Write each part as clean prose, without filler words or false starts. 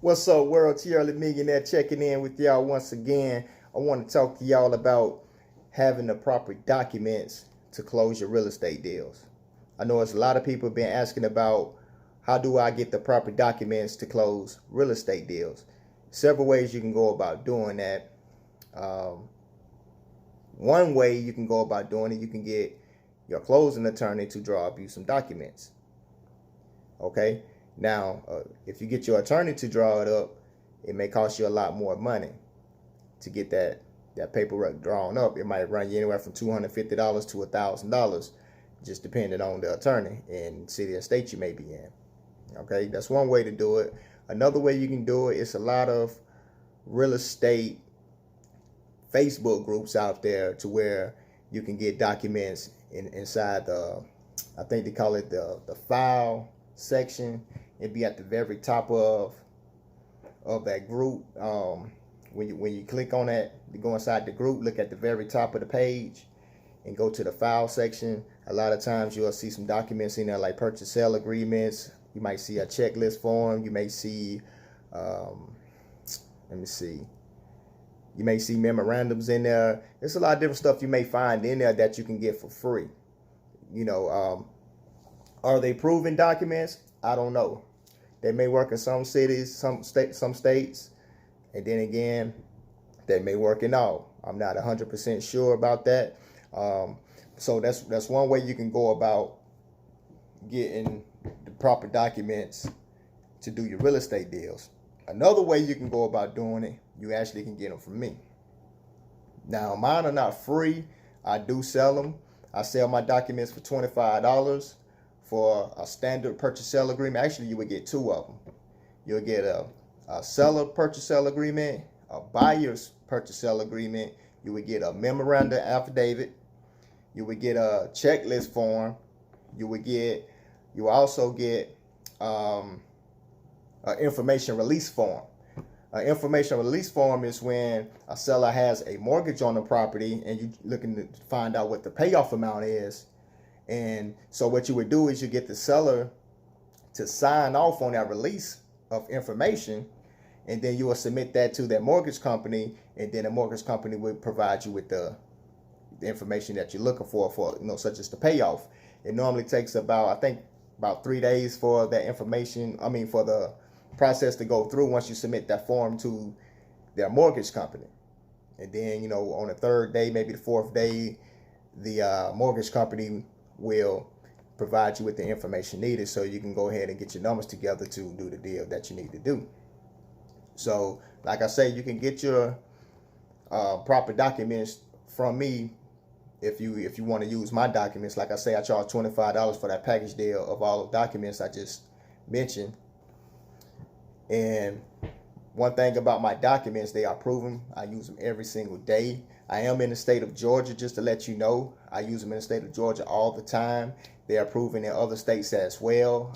What's up, world? T Early Millionaire checking in with y'all once again. I want to talk to y'all about having the proper documents to close your real estate deals. I know it's a lot of people been asking about how do I get the proper documents to close real estate deals. Several ways you can go about doing that. Um, One way you can go about doing it, you can get your closing attorney to draw up you some documents. Okay. Now, if you get your attorney to draw it up, it may cost you a lot more money to get that paperwork drawn up. It might run you anywhere from $250 to $1,000, just depending on the attorney and city or state you may be in. Okay, that's one way to do it. Another way you can do it is a lot of real estate Facebook groups out there to where you can get documents inside I think they call it the file section. It'd be at the very top of that group. When you click on that, you go inside the group, look at the very top of the page, and go to the file section. A lot of times you'll see some documents in there like purchase sale agreements. You might see a checklist form. You may see, let me see. You may see memorandums in there. There's a lot of different stuff you may find in there that you can get for free. Are they proven documents? I don't know. They may work in some cities, some states, and then again, they may work in all. I'm not 100% sure about that. So that's one way you can go about getting the proper documents to do your real estate deals. Another way you can go about doing it, you actually can get them from me. Now, mine are not free. I do sell them. I sell my documents for $25 for a standard purchase sale agreement. Actually, you would get two of them. You'll get a seller purchase sale agreement, a buyer's purchase sale agreement. You would get a memorandum affidavit. You would get a checklist form. You will also get an information release form. An information release form is when a seller has a mortgage on the property and you're looking to find out what the payoff amount is. And so what you would do is you get the seller to sign off on that release of information, and then you will submit that to their mortgage company, and then the mortgage company will provide you with the information that you're looking for, such as the payoff. It normally takes about 3 days for that information, for the process to go through once you submit that form to their mortgage company. And then, on the third day, maybe the fourth day, the mortgage company will provide you with the information needed so you can go ahead and get your numbers together to do the deal that you need to do. So, like I say, you can get your proper documents from me if you want to use my documents. Like I say, I charge $25 for that package deal of all the documents I just mentioned. And one thing about my documents, they are proven. I use them every single day. I am in the state of Georgia, just to let you know. I use them in the state of Georgia all the time. They are proven in other states as well.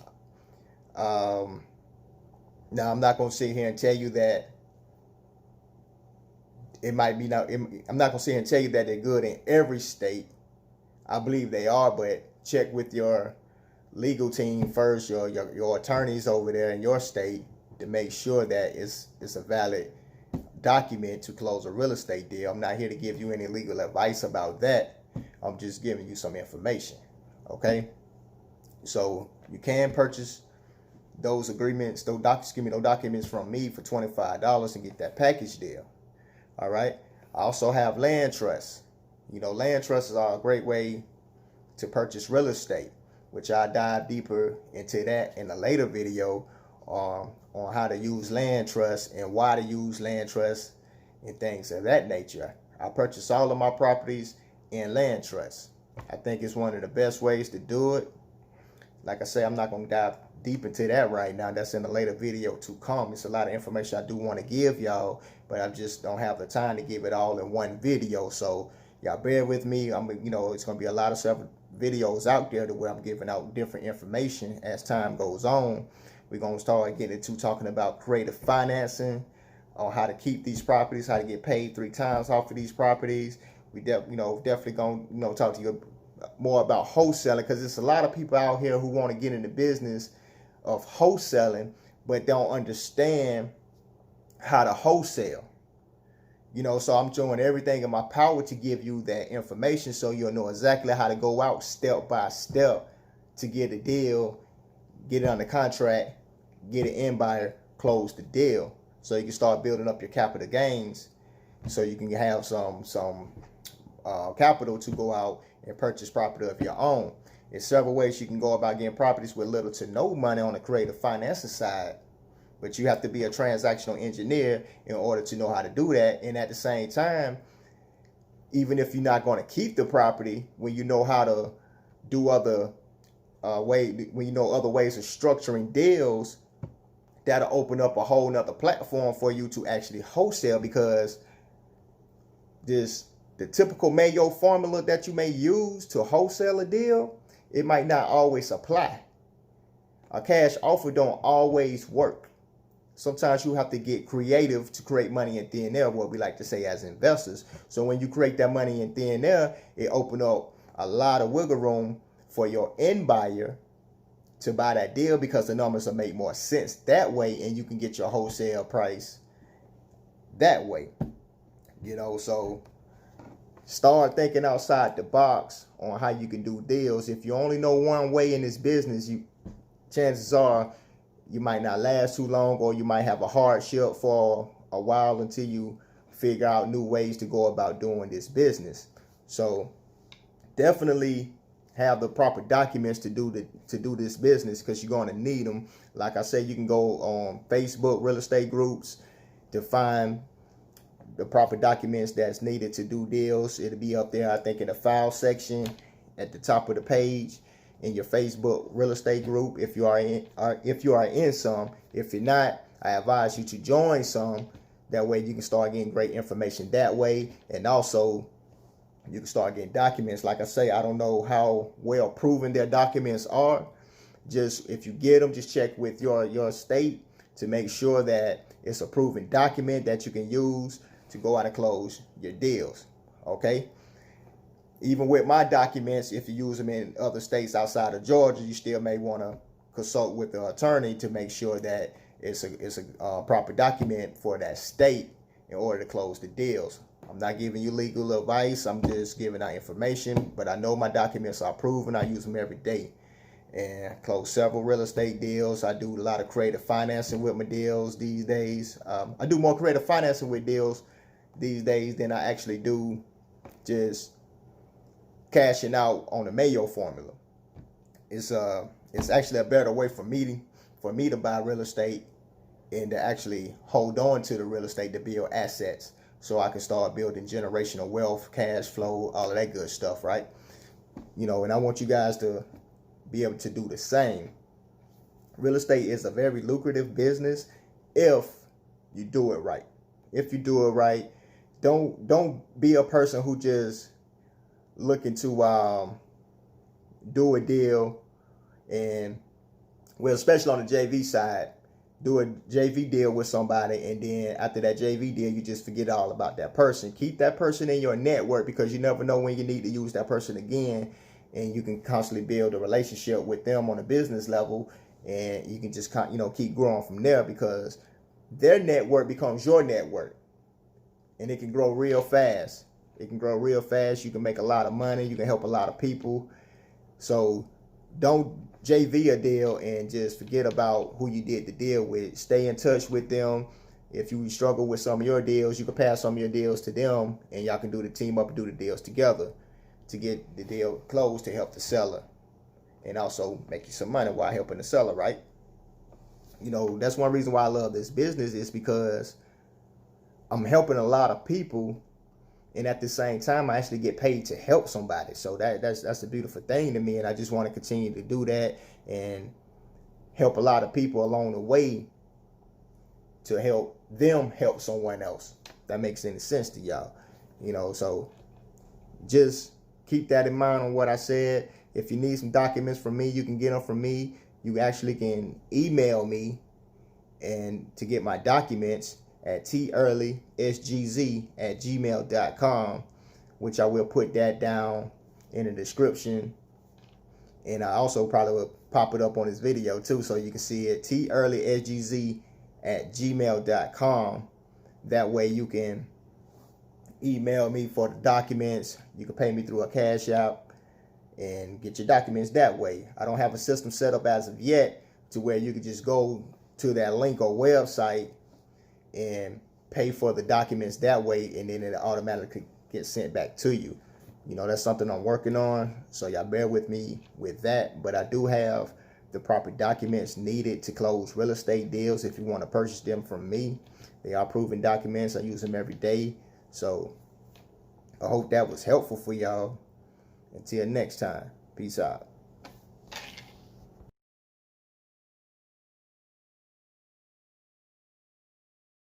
Now, I'm not going to sit here and tell you that it might be not. I'm not going to sit here and tell you that they're good in every state. I believe they are, but check with your legal team first, your attorneys over there in your state, to make sure that it's a valid document to close a real estate deal. I'm not here to give you any legal advice about that. I'm just giving you some information. Okay? So you can purchase those agreements, those documents from me for $25 and get that package deal. All right? I also have land trusts. Land trusts are a great way to purchase real estate, which I dive deeper into that in a later video on how to use land trusts and why to use land trusts and things of that nature. I purchase all of my properties in land trusts. I think it's one of the best ways to do it. Like I say, I'm not going to dive deep into that right now. That's in a later video to come. It's a lot of information I do want to give y'all, but I just don't have the time to give it all in one video. So y'all bear with me. It's going to be a lot of separate videos out there to where I'm giving out different information as time goes on. We're going to start getting into talking about creative financing, on how to keep these properties, how to get paid 3 times off of these properties. We definitely going to talk to you more about wholesaling, because there's a lot of people out here who want to get in the business of wholesaling, but don't understand how to wholesale. So I'm doing everything in my power to give you that information so you'll know exactly how to go out step by step to get a deal, get it under contract, get an end buyer, close the deal, so you can start building up your capital gains, so you can have some capital to go out and purchase property of your own. There's several ways you can go about getting properties with little to no money on the creative financing side, but you have to be a transactional engineer in order to know how to do that. And at the same time, even if you're not going to keep the property, when you know how to do other when you know other ways of structuring deals, that'll open up a whole nother platform for you to actually wholesale, because the typical Mayo formula that you may use to wholesale a deal, it might not always apply. A cash offer don't always work. Sometimes you have to get creative to create money in thin air, what we like to say as investors. So when you create that money in thin air, it opens up a lot of wiggle room for your end buyer to buy that deal, because the numbers will make more sense that way, and you can get your wholesale price that way. So start thinking outside the box on how you can do deals. If you only know one way in this business, chances are you might not last too long, or you might have a hardship for a while until you figure out new ways to go about doing this business. So definitely have the proper documents to do this business, because you're going to need them. Like I said, you can go on Facebook real estate groups to find the proper documents that's needed to do deals. It'll be up there, I think, in the file section at the top of the page in your Facebook real estate group, if you are in some. If you're not, I advise you to join some. That way you can start getting great information that way, and also you can start getting documents. Like I say, I don't know how well proven their documents are. Just if you get them, just check with your state to make sure that it's a proven document that you can use to go out and close your deals. Okay? Even with my documents, if you use them in other states outside of Georgia, you still may want to consult with the attorney to make sure that it's a proper document for that state in order to close the deals. I'm not giving you legal advice. I'm just giving out information, but I know my documents are proven. I use them every day and close several real estate deals. I do a lot of creative financing with my deals these days. I do more creative financing with deals these days than I actually do just cashing out on the Mayo formula. It's actually a better way for me to buy real estate and to actually hold on to the real estate to build assets, so I can start building generational wealth, cash flow, all of that good stuff, right? And I want you guys to be able to do the same. Real estate is a very lucrative business if you do it right. If you do it right, don't be a person who just looking to do a deal and, well, especially on the JV side, do a JV deal with somebody, and then after that JV deal, you just forget all about that person. Keep that person in your network, because you never know when you need to use that person again, and you can constantly build a relationship with them on a business level, and you can just keep growing from there, because their network becomes your network, and it can grow real fast. It can grow real fast. You can make a lot of money. You can help a lot of people. So don't JV a deal and just forget about who you did the deal with. Stay in touch with them. If you struggle with some of your deals, you can pass some of your deals to them, and y'all can do the team up and do the deals together to get the deal closed to help the seller, and also make you some money while helping the seller, right? That's one reason why I love this business, is because I'm helping a lot of people, and at the same time, I actually get paid to help somebody. So that's a beautiful thing to me, and I just want to continue to do that and help a lot of people along the way to help them help someone else. That makes any sense to y'all. So just keep that in mind on what I said. If you need some documents from me, you can get them from me. You actually can email me and to get my documents at tearleysgz@gmail.com, which I will put that down in the description. And I also probably will pop it up on this video too, so you can see it. tearlysgz@gmail.com. That way you can email me for the documents. You can pay me through a Cash App and get your documents that way. I don't have a system set up as of yet to where you can just go to that link or website and pay for the documents that way, and then it automatically gets sent back to you. You know, that's something I'm working on, so y'all bear with me with that. But I do have the proper documents needed to close real estate deals if you want to purchase them from me. They are proven documents. I use them every day. So I hope that was helpful for y'all. Until next time, peace out.